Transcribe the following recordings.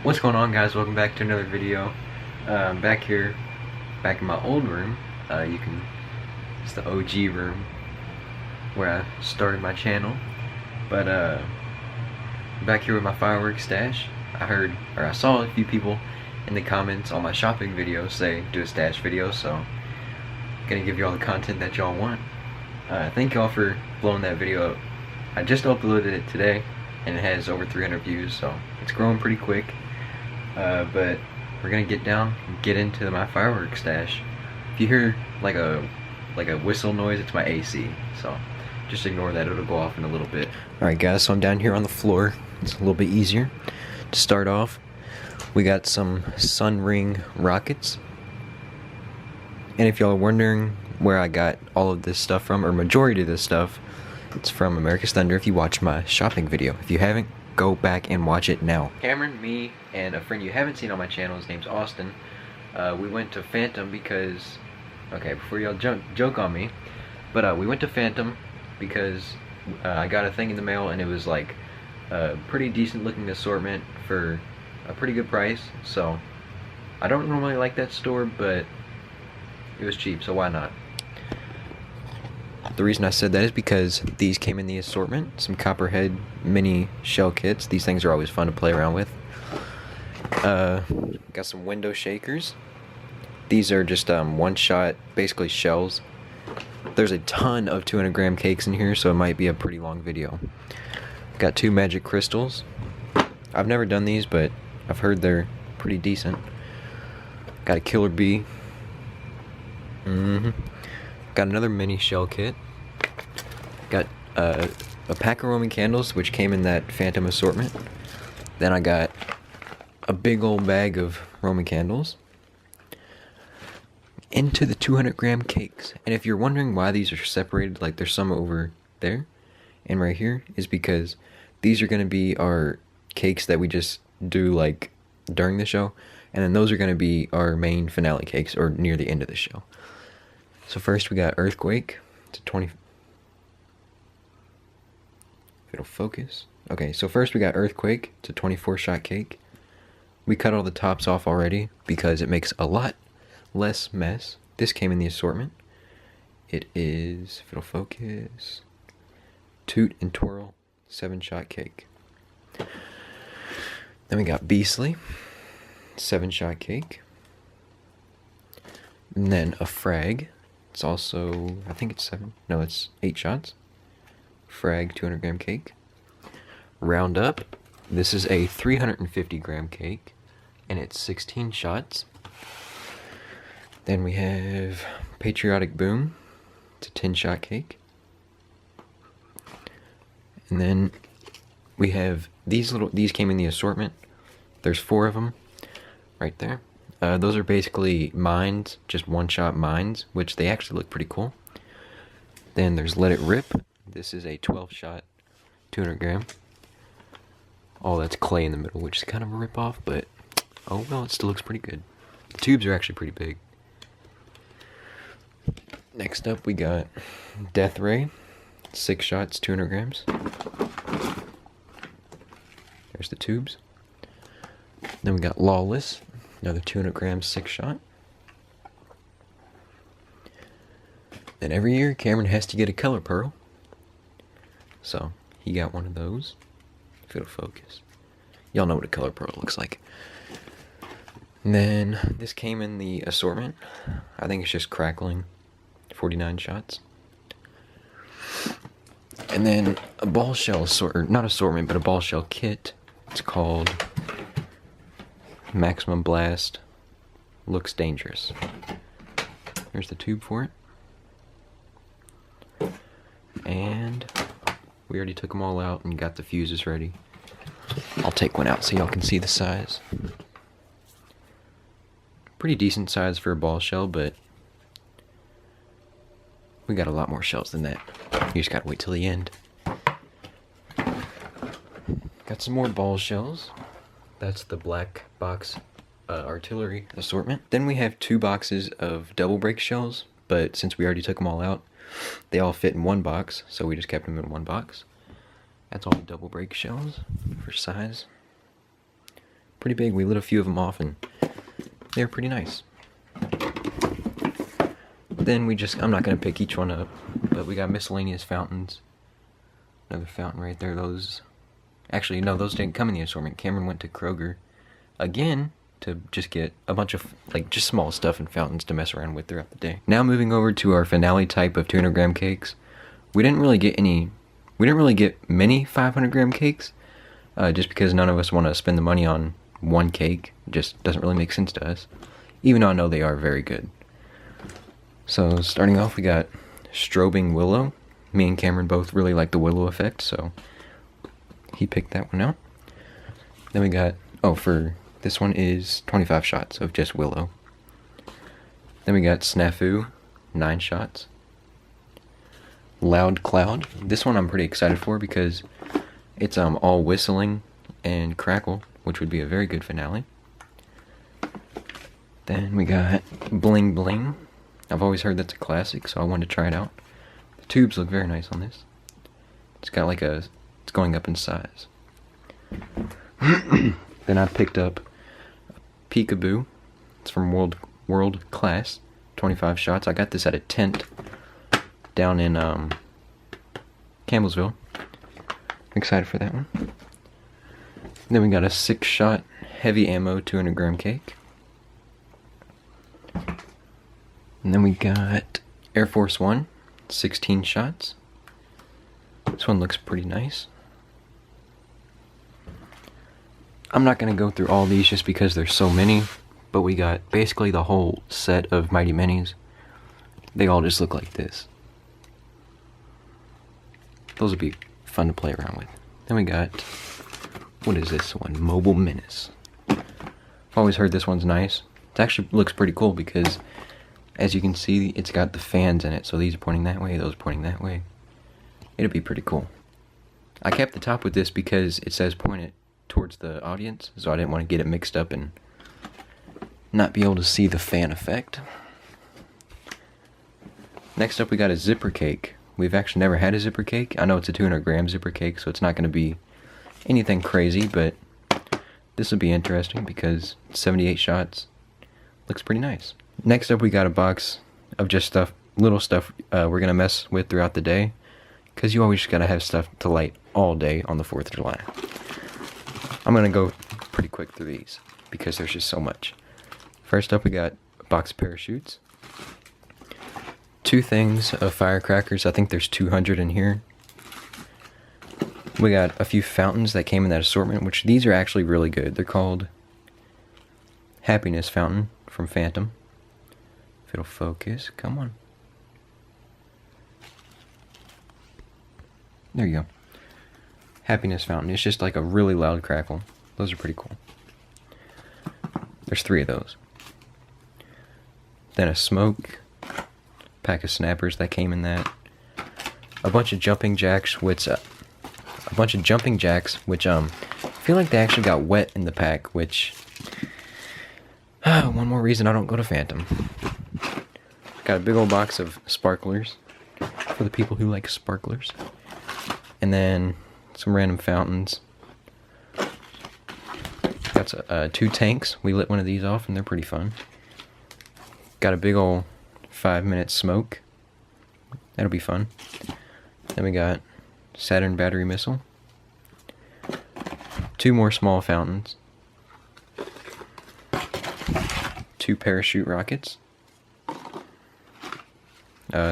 What's going on, guys? Welcome back to another video. Back here, back in my old room. It's the OG room where I started my channel. But back here with my fireworks stash. I saw a few people in the comments on my shopping video say do a stash video, so I'm gonna give you all the content that y'all want. Thank y'all for blowing that video up. I just uploaded it today and it has over 300 views, so it's growing pretty quick. But we're gonna get into my fireworks stash. If you hear like a whistle noise, it's my AC, so just ignore that, it'll go off in a little bit. Alright guys, so I'm down here on the floor. It's a little bit easier. To start off, we got some sun ring rockets. And if y'all are wondering where I got all of this stuff from, or majority of this stuff, it's from America's Thunder if you watch my shopping video. If you haven't, go back and watch it now. Cameron, me, and a friend you haven't seen on my channel, his name's Austin, we went to Phantom because, okay, before y'all joke on me, but we went to Phantom because I got a thing in the mail and it was like a pretty decent looking assortment for a pretty good price. So I don't normally like that store, but it was cheap, so why not? The reason I said that is because these came in the assortment, some copperhead mini shell kits. These things are always fun to play around with. Got some window shakers. These are just one shot, basically shells. There's a ton of 200 gram cakes in here, so it might be a pretty long video. Got two magic crystals. I've never done these, but I've heard they're pretty decent. Got a killer bee. Got another mini shell kit. Got a pack of Roman candles, which came in that Phantom assortment. Then I got a big old bag of Roman candles. Into the 200 gram cakes. And if you're wondering why these are separated, like there's some over there and right here, is because these are going to be our cakes that we just do like during the show. And then those are going to be our main finale cakes, or near the end of the show. So first we got Earthquake. It's a 20... If it'll focus. Okay, so first we got Earthquake. It's a 24 shot cake. We cut all the tops off already because it makes a lot less mess. This came in the assortment. It is, if it'll focus, Toot and Twirl 7 shot cake. Then we got Beastly, 7 shot cake. And then a Frag. It's also, I think it's 7. No, it's 8 shots. Frag 200 gram cake. Roundup. This is a 350 gram cake, and it's 16 shots. Then we have Patriotic Boom. It's a 10 shot cake. And then we have these came in the assortment. There's 4 of them right there. Those are basically mines, just one shot mines, which they actually look pretty cool. Then there's Let It Rip. This is a 12 shot 200 gram. Oh, that's clay in the middle, which is kind of a rip off, but oh well, it still looks pretty good. The tubes are actually pretty big. Next up we got Death Ray, 6 shots, 200 grams. There's the tubes. Then we got Lawless, another 200 grams, 6 shot. Then every year Cameron has to get a color pearl, so he got one of those. If it'll focus, y'all know what a color pearl looks like. And then this came in the assortment. I think it's just Crackling, 49 shots. And then a ball shell not assortment, but a ball shell kit. It's called Maximum Blast. Looks dangerous. There's the tube for it. And we already took them all out and got the fuses ready. I'll take one out so y'all can see the size. Pretty decent size for a ball shell, but we got a lot more shells than that. You just gotta wait till the end. Got some more ball shells. That's the black box artillery assortment. Then we have 2 boxes of double break shells, but since we already took them all out, they all fit in one box, so we just kept them in one box. That's all the double break shells for size. pretty big. We lit a few of them off and they were pretty nice. Then I'm not going to pick each one up, but we got Miscellaneous Fountains. Another fountain right there. Actually, no, those didn't come in the assortment. Cameron went to Kroger again to just get a bunch of, just small stuff and fountains to mess around with throughout the day. Now moving over to our finale type of 200 gram cakes. We didn't really get many 500 gram cakes, just because none of us want to spend the money on one cake. It just doesn't really make sense to us, even though I know they are very good. So starting off, we got Strobing Willow. Me and Cameron both really like the Willow effect, so he picked that one out. Then we got, for this one is 25 shots of just Willow. Then we got Snafu, 9 shots. Loud Cloud. This one I'm pretty excited for because it's all whistling and crackle, which would be a very good finale. Then we got Bling-Bling. I've always heard that's a classic, so I wanted to try it out. The tubes look very nice on this. It's got it's going up in size. Then I picked up Peekaboo. It's from World Class, 25 shots. I got this at a tent down in Campbellsville. I'm excited for that one. Then we got a 6-shot heavy ammo 200 gram cake. And then we got Air Force One, 16 shots. This one looks pretty nice. I'm not going to go through all these just because there's so many, but we got basically the whole set of Mighty Minis. They all just look like this. Those would be fun to play around with. Then we got, what is this one? Mobile Menace. I've always heard this one's nice. It actually looks pretty cool because, as you can see, it's got the fans in it. So these are pointing that way, those are pointing that way. It'll be pretty cool. I kept the top with this because it says point it towards the audience, so I didn't want to get it mixed up and not be able to see the fan effect. Next up, we got a zipper cake. We've actually never had a zipper cake. I know it's a 200 gram zipper cake, so it's not going to be anything crazy, but this will be interesting because 78 shots. Looks pretty nice. Next up, we got a box of just little stuff we're going to mess with throughout the day, because you always got to have stuff to light all day on the 4th of July. I'm going to go pretty quick through these because there's just so much. First up, we got a box of parachutes. 2 things of firecrackers. I think there's 200 in here. We got a few fountains that came in that assortment, which these are actually really good. They're called Happiness Fountain from Phantom. If it'll focus, come on. There you go. Happiness Fountain. It's just like a really loud crackle. Those are pretty cool. There's 3 of those. Then a smoke. Pack of snappers that came in that. A bunch of jumping jacks, which I feel like they actually got wet in the pack, which one more reason I don't go to Phantom. Got a big old box of sparklers for the people who like sparklers. And then some random fountains. Got 2 tanks. We lit one of these off and they're pretty fun. Got a big old 5-minute smoke. That'll be fun. Then we got Saturn battery missile. 2 more small fountains. 2 parachute rockets.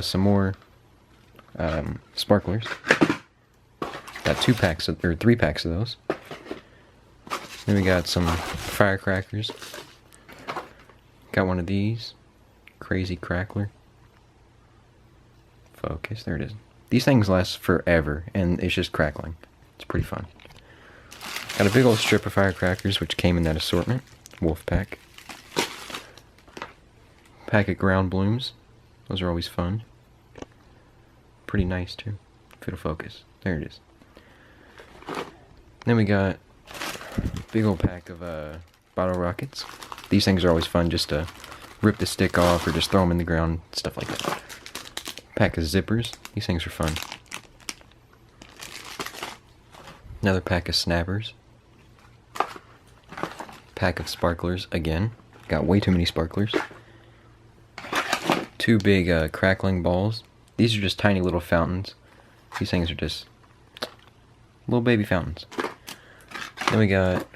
Some more sparklers. Got 3 packs of those. Then we got some firecrackers. Got one of these. Crazy crackler. Focus, there it is. These things last forever, and it's just crackling. It's pretty fun. Got a big old strip of firecrackers, which came in that assortment. Wolf pack. Pack of ground blooms. Those are always fun. Pretty nice, too. If it'll focus. There it is. Then we got a big old pack of bottle rockets. These things are always fun just to rip the stick off or just throw them in the ground, stuff like that. Pack of zippers. These things are fun. Another pack of snappers. pack of sparklers again. Got way too many sparklers. 2 big crackling balls. These are just tiny little fountains. These things are just little baby fountains. Then we got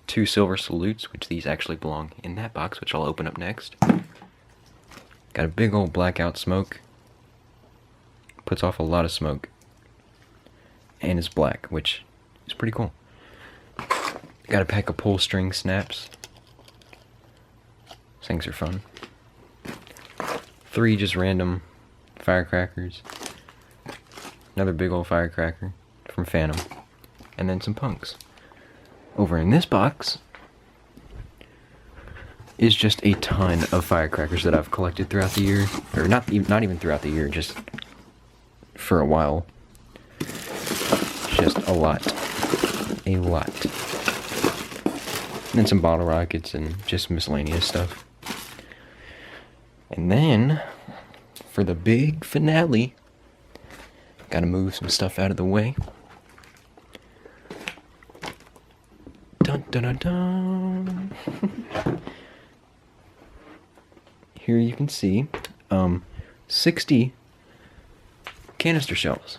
2 silver salutes, which these actually belong in that box, which I'll open up next. Got a big old blackout smoke. Puts off a lot of smoke. And it's black, which is pretty cool. Got a pack of pull string snaps. These things are fun. 3 just random firecrackers. Another big old firecracker from Phantom. And then some punks. Over in this box is just a ton of firecrackers that I've collected throughout the year. Or not even throughout the year, just for a while. Just a lot. A lot. And then some bottle rockets and just miscellaneous stuff. And then, for the big finale, gotta move some stuff out of the way. Dun dun dun dun. Here you can see 60 canister shells,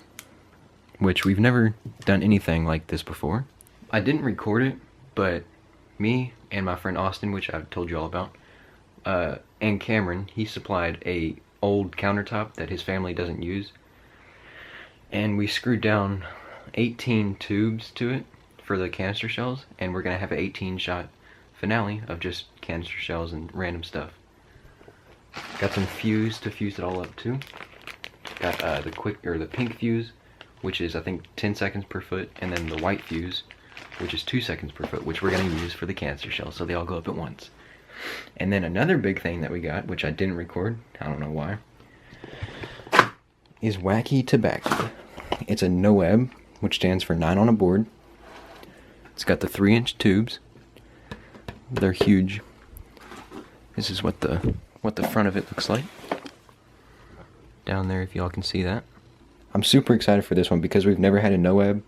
which we've never done anything like this before. I didn't record it, but me and my friend Austin, which I've told you all about, and Cameron, he supplied a old countertop that his family doesn't use, and we screwed down 18 tubes to it for the canister shells, and we're gonna have an 18-shot finale of just canister shells and random stuff. Got some fuse to fuse it all up too. Got the pink fuse, which is I think 10 seconds per foot, and then the white fuse, which is 2 seconds per foot, which we're gonna use for the canister shells, so they all go up at once. And then another big thing that we got, which I didn't record, I don't know why, is Wacky Tobacco. It's a NOEB, which stands for 9 on a board. It's got the 3-inch tubes. They're huge. This is what the front of it looks like. Down there, if y'all can see that. I'm super excited for this one because we've never had a NOEB,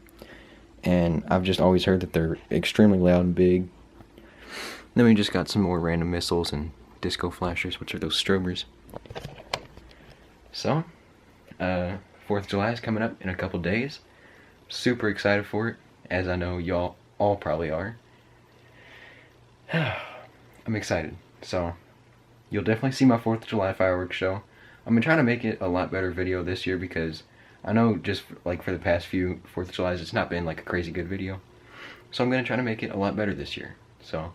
and I've just always heard that they're extremely loud and big. Then we just got some more random missiles and disco flashers, which are those strobers. So, 4th of July is coming up in a couple days. Super excited for it, as I know y'all all probably are. I'm excited. So, you'll definitely see my 4th of July fireworks show. I'm gonna try to make it a lot better video this year because I know just like for the past few 4th of Julys, it's not been like a crazy good video. So I'm gonna try to make it a lot better this year. So,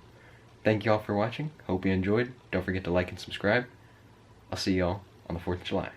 thank y'all for watching. Hope you enjoyed. Don't forget to like and subscribe. I'll see y'all on the 4th of July.